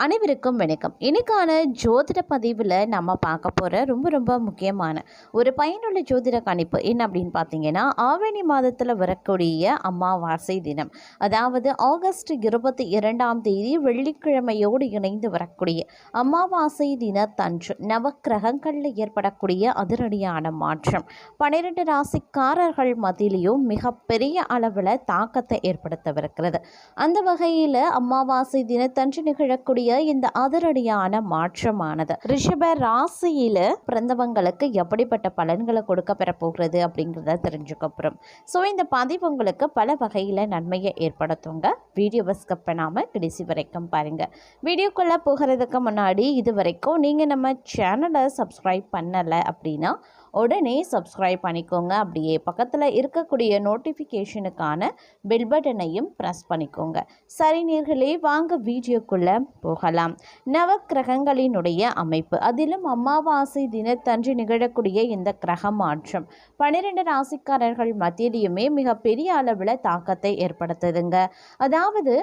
அனைவருக்கும் வணக்கம். இன்னைக்கான ஜோதிட பதிவில் நம்ம பார்க்க போகிற ரொம்ப முக்கியமான ஒரு பயனுள்ள ஜோதிட கணிப்பு என்ன அப்படின்னு பார்த்தீங்கன்னா, ஆவணி மாதத்தில் வரக்கூடிய அமாவாசை தினம், அதாவது ஆகஸ்ட் 22ஆம் தேதி வெள்ளிக்கிழமையோடு இணைந்து வரக்கூடிய அமாவாசை தினத்தன்று நவக்கிரகங்களில் ஏற்படக்கூடிய அதிரடியான மாற்றம் 12 ராசிக்காரர்கள் மத்தியிலையும் மிகப்பெரிய அளவில் தாக்கத்தை ஏற்படுத்தவிருக்கிறது. அந்த வகையில் அமாவாசை தினத்தன்று நிகழக்கூடிய இந்த அதிரடியான மாற்றமானது ரிஷப ராசியில பிறந்தவங்களுக்கு எப்படிப்பட்ட பலன்களை கொடுக்க பெற போகிறது அப்படிங்கிறத தெரிஞ்சுக்க போறோம். ஸோ இந்த பதிவு உங்களுக்கு பல வகையில் நன்மையை ஏற்படுத்துங்க. வீடியோவை ஸ்கிப் பண்ணாமல் கடைசி வரைக்கும் பாருங்க. வீடியோக்குள்ள போகிறதுக்கு முன்னாடி இது வரைக்கும் நீங்கள் நம்ம சேனலை சப்ஸ்கிரைப் பண்ணலை அப்படின்னா உடனே சப்ஸ்கிரைப் பண்ணிக்கோங்க. அப்படியே பக்கத்தில் இருக்கக்கூடிய நோட்டிஃபிகேஷனுக்கான பெல் பட்டனையும் ப்ரெஸ் பண்ணிக்கோங்க. சரி நேர்களே, வாங்க வீடியோக்குள்ளே போகலாம். நவக்கிரகங்களினுடைய அமைப்பு, அதிலும் அமாவாசை தினத்தன்று நிகழக்கூடிய இந்த கிரக மாற்றம் 12 ராசிக்காரர்கள் மத்தியிலையுமே மிகப்பெரிய அளவில் தாக்கத்தை ஏற்படுத்துதுங்க. அதாவது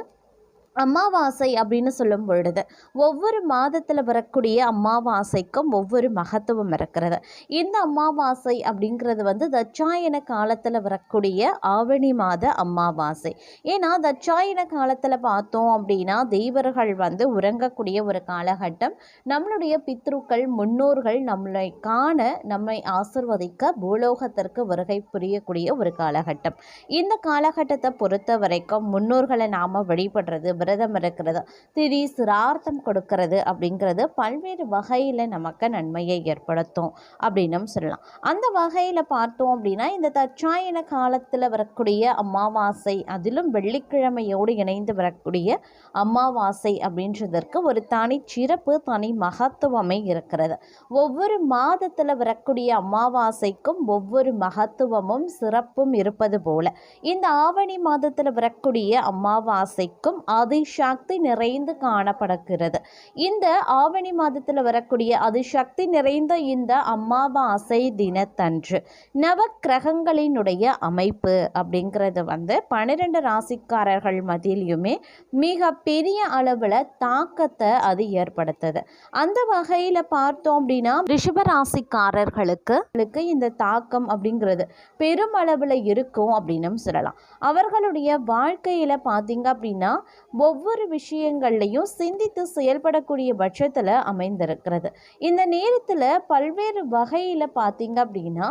அமாவாசை அப்படின்னு சொல்லும் பொழுது ஒவ்வொரு மாதத்தில் வரக்கூடிய அமாவாசைக்கும் ஒவ்வொரு மகத்துவம் இருக்கிறது. இந்த அமாவாசை அப்படிங்கிறது தட்சாயன காலத்தில் வரக்கூடிய ஆவணி மாத அமாவாசை. ஏன்னா தட்சாயன காலத்தில் பார்த்தோம் அப்படின்னா தெய்வர்கள் உறங்கக்கூடிய ஒரு காலகட்டம். நம்மளுடைய பித்ருக்கள் முன்னோர்கள் நம்மளை காண, நம்மை ஆசிர்வதிக்க பூலோகத்திற்கு வருகை புரியக்கூடிய ஒரு காலகட்டம். இந்த காலகட்டத்தை பொறுத்த வரைக்கும் முன்னோர்களை நாம் வழிபடுறது, விரதம் இருக்கிறது, திதி சிரார்த்தம் கொடுக்கிறது அப்படிங்கிறது பல்வேறு வகையில் நமக்கு நன்மையை ஏற்படுத்தும் அப்படின்னு சொல்லலாம். அந்த வகையில் பார்த்தோம் அப்படின்னா இந்த தட்சாயன காலத்தில் வரக்கூடிய அமாவாசை, அதிலும் வெள்ளிக்கிழமையோடு இணைந்து வரக்கூடிய அமாவாசை அப்படின்றதற்கு ஒரு தனி சிறப்பு, தனி மகத்துவமே இருக்கிறது. ஒவ்வொரு மாதத்தில் வரக்கூடிய அமாவாசைக்கும் ஒவ்வொரு மகத்துவமும் சிறப்பும் இருப்பது போல இந்த ஆவணி மாதத்தில் வரக்கூடிய அமாவாசைக்கும் அதிசக்தி நிறைந்து காணப்படுகிறது. இந்த ஆவணி மாதத்தில் வரக்கூடிய அதிசக்தி நிறைந்த இந்த அமாவாசை தினத்தன்று நவக்கிரகங்களினுடைய அமைப்பு அப்படிங்கிறது 12 ராசிக்காரர்கள் மத்தியிலுமே மிக பெரிய அளவில் தாக்கத்தை அது ஏற்படுத்துது. அந்த வகையில் பார்த்தோம் அப்படின்னா ரிஷப ராசிக்காரர்களுக்கு இந்த தாக்கம் அப்படிங்கிறது பெருமளவில் இருக்கும் அப்படின்னு சொல்லலாம். அவர்களுடைய வாழ்க்கையில் பார்த்தீங்க அப்படின்னா ஒவ்வொரு விஷயங்கள்லையும் சிந்தித்து செயல்படக்கூடிய பட்சத்தில் அமைந்திருக்கிறது. இந்த நேரத்தில் பல்வேறு வகையில் பார்த்தீங்க அப்படின்னா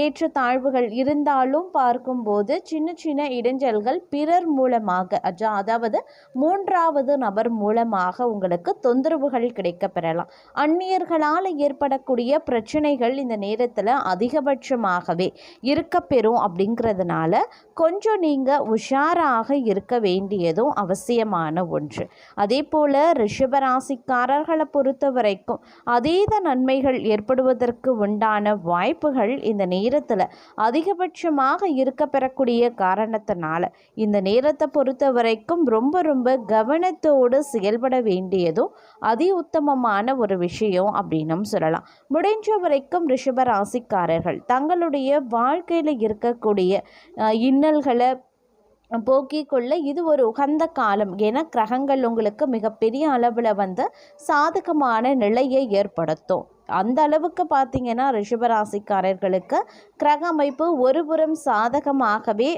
ஏற்ற தாழ்வுகள் இருந்தாலும் பார்க்கும்போது சின்ன சின்ன இடைஞ்சல்கள் பிறர் மூலமாக, அதாவது மூன்றாவது நபர் மூலமாக உங்களுக்கு தொந்தரவுகள் கிடைக்க பெறலாம். அந்நியர்களால் ஏற்படக்கூடிய பிரச்சனைகள் இந்த நேரத்தில் அதிகபட்சமாகவே இருக்க பெறும். அப்படிங்கிறதுனால கொஞ்சம் நீங்கள் உஷாராக இருக்க வேண்டியதும் அவசியமான ஒன்று. அதே போல ரிஷபராசிக்காரர்களை பொறுத்த வரைக்கும் அதீத நன்மைகள் ஏற்படுவதற்கு உண்டான வாய்ப்புகள் இந்த நேரத்தில் அதிகபட்சமாக இருக்க பெறக்கூடிய காரணத்தினால இந்த நேரத்தை பொறுத்த வரைக்கும் ரொம்ப கவனத்தோடு செயல்பட வேண்டியதும் அதி உத்தமமான ஒரு விஷயம் அப்படின்னும் சொல்லலாம். முடிஞ்ச வரைக்கும் ரிஷபராசிக்காரர்கள் தங்களுடைய வாழ்க்கையில் இருக்கக்கூடிய இன்னல்களை போக்கிக் கொள்ள இது ஒரு உகந்த காலம் என கிரகங்கள் உங்களுக்கு மிகப்பெரிய அளவில் சாதகமான நிலையை ஏற்படுத்தும். அந்த அளவுக்கு பார்த்தீங்கன்னா ரிஷபராசிக்காரர்களுக்கு கிரக அமைப்பு ஒருபுறம் சாதகமாகவே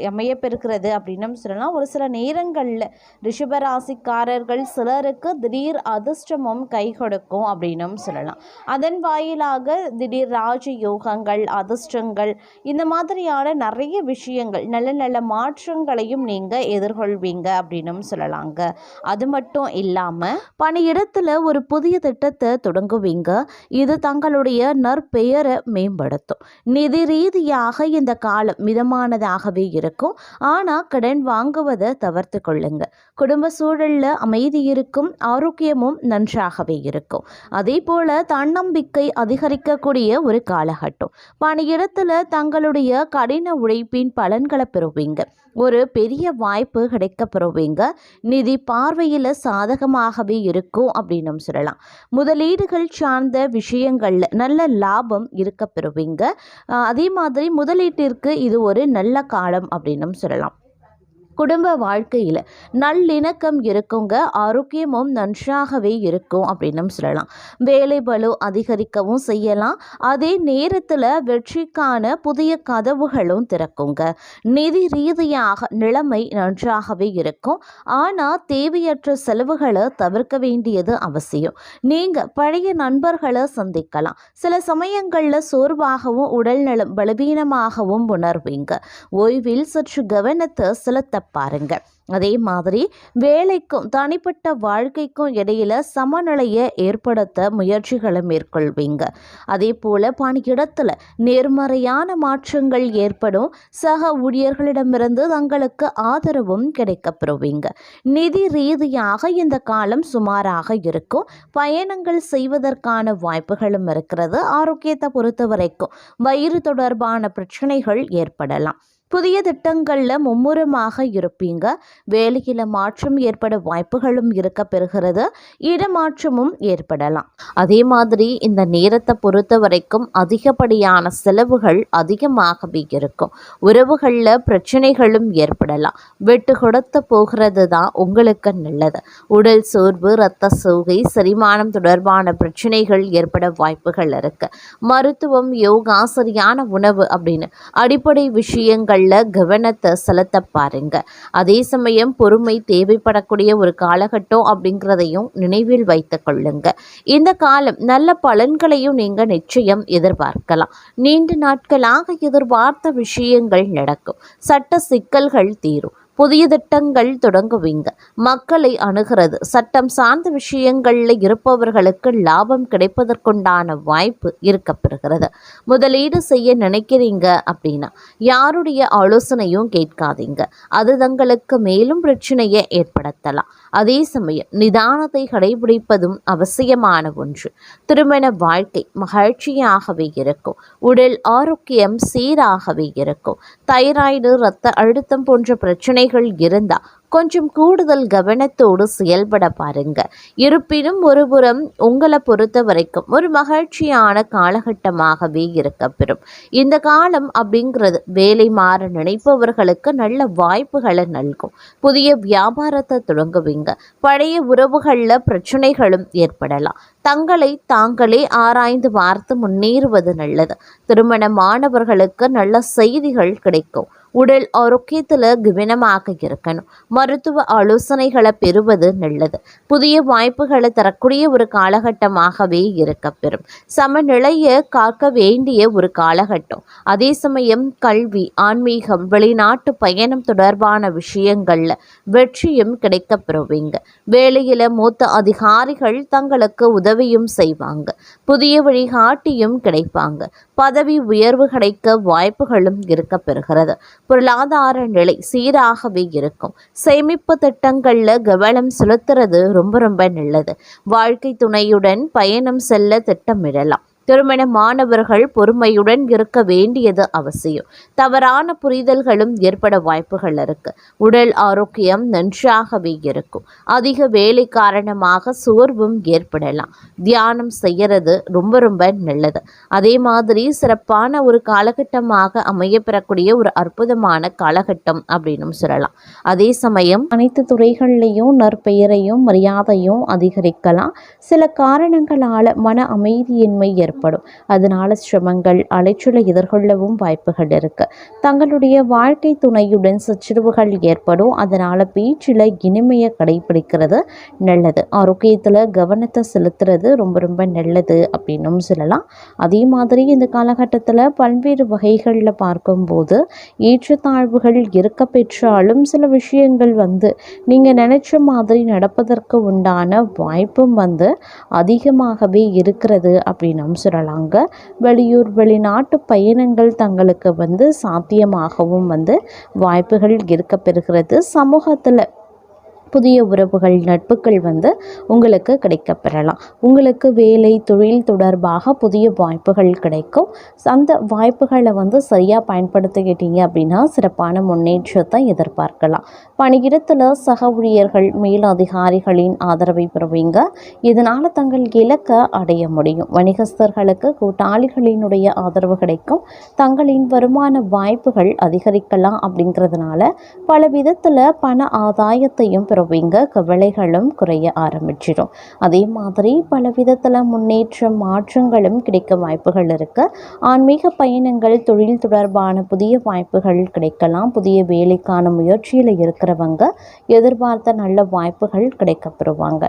அமையப்பெறுகிறது அப்படின்னு சொல்லலாம். ஒரு சில நேரங்களில் ரிஷபராசிக்காரர்கள் சிலருக்கு திடீர் அதிர்ஷ்டமும் கை கொடுக்கும் அப்படின்னு சொல்லலாம். அதன் வாயிலாக திடீர் ராஜயோகங்கள், அதிர்ஷ்டங்கள், இந்த மாதிரியான நிறைய விஷயங்கள், நல்ல நல்ல மாற்றங்களையும் நீங்கள் எதிர்கொள்வீங்க அப்படின்னு சொல்லலாங்க. அது மட்டும் இல்லாமல் பணியிடத்தில் ஒரு புதிய திட்டத்தை தொடங்குவீங்க. இது தங்களுடைய நற்பெயரை மேம்படுத்தும். நிதி ரீதியாக இந்த காலம் மிதமானதாகவே இருக்கும். ஆனால் கடன் வாங்குவதை தவிர்த்து கொள்ளுங்க. குடும்ப சூழலில் அமைதி இருக்கும், ஆரோக்கியமும் நன்றாகவே இருக்கும். அதே போல தன்னம்பிக்கை அதிகரிக்கக்கூடிய ஒரு காலகட்டம். பணியிடத்தில் தங்களுடைய கடின உழைப்பின் பலன்களை பெறுவீங்க. ஒரு பெரிய வாய்ப்பு கிடைக்க பெறுவீங்க. நிதி பார்வையில் சாதகமாகவே இருக்கும் அப்படின்னு சொல்லலாம். முதலீடுகள் சார்ந்த விஷயங்கள்ல நல்ல லாபம் இருக்க பெறுவீங்க. அதே மாதிரி முதலீட்டிற்கு இது ஒரு நல்ல காலம் அப்படின்னு சொல்லலாம். குடும்ப வாழ்க்கையில் நல்லிணக்கம் இருக்குங்க, ஆரோக்கியமும் நன்றாகவே இருக்கும் அப்படின்னும் சொல்லலாம். வேலை பளு அதிகரிக்கவும் செய்யலாம். அதே நேரத்தில் வெற்றிக்கான புதிய கதவுகளும் திறக்குங்க. நிதி ரீதியாக நிலைமை நன்றாகவே இருக்கும். ஆனால் தேவையற்ற செலவுகளை தவிர்க்க வேண்டியது அவசியம். நீங்கள் பழைய நண்பர்களை சந்திக்கலாம். சில சமயங்களில் சோர்வாகவும் உடல்நலம் பலவீனமாகவும் உணர்வீங்க. ஓய்வில் சற்று கவனத்தை செலுத்த பாருங்க. அதே மாதிரி வேலைக்கும் தனிப்பட்ட வாழ்க்கைக்கும் இடையில சமநிலையை ஏற்படுத்த முயற்சிகளை மேற்கொள்வீங்க. அதே போல பணியிடத்துல நேர்மறையான மாற்றங்கள் ஏற்படும். சக ஊழியர்களிடமிருந்து தங்களுக்கு ஆதரவும் கிடைக்கப்பெறுவீங்க. நிதி ரீதியாக இந்த காலம் சுமாராக இருக்கும். பயணங்கள் செய்வதற்கான வாய்ப்புகளும் இருக்கிறது. ஆரோக்கியத்தை பொறுத்த வரைக்கும் வயிறு தொடர்பான பிரச்சனைகள் ஏற்படலாம். புதிய திட்டங்களில் மும்முரமாக இருப்பீங்க. வேலையில் மாற்றம் ஏற்பட வாய்ப்புகளும் இருக்க பெறுகிறது. இடமாற்றமும் ஏற்படலாம். அதே மாதிரி இந்த நேரத்தை பொறுத்த வரைக்கும் அதிகப்படியான செலவுகள் அதிகமாகவே இருக்கும். உறவுகளில் பிரச்சனைகளும் ஏற்படலாம். விட்டு கொடுத்து போகிறது தான் உங்களுக்கு நல்லது. உடல் சோர்வு, இரத்த சோகை, செரிமானம் தொடர்பான பிரச்சனைகள் ஏற்பட வாய்ப்புகள் இருக்கு. மருத்துவம், யோகா, சரியான உணவு அப்படின்னு அடிப்படை விஷயங்கள் கவனத்தை செலுத்த பாருங்க. அதே சமயம் பொறுமை தேவைப்படக்கூடிய ஒரு காலகட்டம் அப்படிங்கிறதையும் நினைவில் வைத்துக் கொள்ளுங்க. இந்த காலம் நல்ல பலன்களையும் நீங்க நிச்சயம் எதிர்பார்க்கலாம். நீண்ட நாட்களாக எதிர்பார்த்த விஷயங்கள் நடக்கும். சட்ட சிக்கல்கள் தீரும். புதிய திட்டங்கள் தொடங்குவீங்க. மக்களை அணுகிறது. சட்டம் சார்ந்த விஷயங்களில் இருப்பவர்களுக்கு லாபம் கிடைப்பதற்குண்டான வாய்ப்பு இருக்கப்பெறுகிறது. முதலீடு செய்ய நினைக்கிறீங்க அப்படின்னா யாருடைய ஆலோசனையும் கேட்காதீங்க. அது தங்களுக்கு மேலும் பிரச்சனையை ஏற்படுத்தலாம். அதே சமயம் நிதானத்தை கடைபிடிப்பதும் அவசியமான ஒன்று. திருமண வாழ்க்கை மகிழ்ச்சியாகவே இருக்கும். உடல் ஆரோக்கியம் சீராகவே இருக்கும். தைராய்டு, இரத்த அழுத்தம் போன்ற பிரச்சனைகள் இருந்தா கொஞ்சம் கூடுதல் கவனத்தோடு செயல்பட பாருங்க. இருப்பினும் ஒருபுறம் உங்களை பொறுத்த வரைக்கும் ஒரு மகிழ்ச்சியான காலகட்டமாகவே இருக்கப்பெறும். இந்த காலம் அப்படிங்கிறது வேலை மாற நினைப்பவர்களுக்கு நல்ல வாய்ப்புகளை நல்கும். புதிய வியாபாரத்தை தொடங்குவீங்க. பழைய உறவுகளில் பிரச்சனைகளும் ஏற்படலாம். தங்களை தாங்களே ஆராய்ந்து பார்த்து முன்னேறுவது நல்லது. திருமணமானவர்களுக்கு நல்ல செய்திகள் கிடைக்கும். உடல் ஆரோக்கியத்தில் கவனமாக இருக்கணும். மருத்துவ ஆலோசனைகளை பெறுவது நல்லது. புதிய வாய்ப்புகளை தரக்கூடிய ஒரு காலகட்டமாகவே இருக்கப்பெறும். சமநிலையை காக்க வேண்டிய ஒரு காலகட்டம். அதே சமயம் கல்வி, ஆன்மீகம், வெளிநாட்டு பயணம் தொடர்பான விஷயங்கள்ல வெற்றியும் கிடைக்கப்பெறுவீங்க. வேலையில மூத்த அதிகாரிகள் தங்களுக்கு உதவியும் செய்வாங்க. புதிய வழிகாட்டியும் கிடைப்பாங்க. பதவி உயர்வு கிடைக்க வாய்ப்புகளும் இருக்கப்பெறுகிறது. பொருளாதார நிலை சீராகவே இருக்கும். சேமிப்பு திட்டங்களில் கவனம் செலுத்துறது ரொம்ப நல்லது. வாழ்க்கை துணையுடன் பயணம் செல்ல திட்டமிடலாம். திருமணமானவர்கள் பொறுமையுடன் இருக்க வேண்டியது அவசியம். தவறான புரிதல்களும் ஏற்பட வாய்ப்புகள் இருக்கு. உடல் ஆரோக்கியம் நன்றாகவே இருக்கும். அதிக வேலை காரணமாக சோர்வும் ஏற்படலாம். தியானம் செய்யறது ரொம்ப நல்லது. அதே மாதிரி சிறப்பான ஒரு காலகட்டமாக அமையப்பெறக்கூடிய ஒரு அற்புதமான காலகட்டம் அப்படின்னு சொல்லலாம். அதே சமயம் அனைத்து துறைகள்லையும் நற்பெயரையும் மரியாதையும் அதிகரிக்கலாம். சில காரணங்களால் மன அமைதியின்மை ஏற்படும். அதனால சிரமங்கள், அலைச்சலை எதிர்கொள்ளவும் வாய்ப்புகள் இருக்கு. தங்களுடைய வாழ்க்கை துணையுடன் சச்சரவுகள் ஏற்படும். அதனால பேச்சில் இனிமையை கடைபிடிக்கிறது நல்லது. ஆரோக்கியத்தில் கவனத்தை செலுத்துறது ரொம்ப நல்லது அப்படின்னும் சொல்லலாம். அதே மாதிரி இந்த காலகட்டத்தில் பல்வேறு வகைகளில் பார்க்கும்போது ஏற்றத்தாழ்வுகள் இருக்க பெற்றாலும் சில விஷயங்கள் நீங்கள் நினைச்ச மாதிரி நடப்பதற்கு உண்டான வாய்ப்பும் அதிகமாகவே இருக்கிறது அப்படின்னும் சொல்லலாங்க. வெளியூர், வெளிநாட்டு பயணங்கள் தங்களுக்கு சாத்தியமாகவும் வாய்ப்புகள் இருக்க பெறுகிறது. சமூகத்தில் புதிய உறவுகள் நட்புகள் உங்களுக்கு கிடைக்கப்பெறலாம். உங்களுக்கு வேலை தொழில் தொடர்பாக புதிய வாய்ப்புகள் கிடைக்கும். அந்த வாய்ப்புகளை சரியாக பயன்படுத்திக்கிட்டீங்க அப்படின்னா சிறப்பான முன்னேற்றத்தை எதிர்பார்க்கலாம். பணியிடத்தில் சக ஊழியர்கள் மேல் அதிகாரிகளின் ஆதரவை பெறுவீங்க. இதனால் தங்கள் இலக்கை அடைய முடியும். வணிகஸ்தர்களுக்கு கூட்டாளிகளினுடைய ஆதரவு கிடைக்கும். தங்களின் வருமான வாய்ப்புகள் அதிகரிக்கலாம். அப்படிங்கிறதுனால பல விதத்தில் பண ஆதாயத்தையும் பெறுவீங்க. கவலைகளும் குறைய ஆரம்பிச்சிடும். அதே மாதிரி பல விதத்தில் முன்னேற்றம் மாற்றங்களும் கிடைக்க வாய்ப்புகள் இருக்கு. ஆன்மீக பயணங்கள் தொழில் தொடர்பான புதிய வாய்ப்புகள் கிடைக்கலாம். புதிய வேலைக்கான முயற்சியில் இருக்கிறவங்க எதிர்பார்த்த நல்ல வாய்ப்புகள் கிடைக்கப்பெறுவாங்க.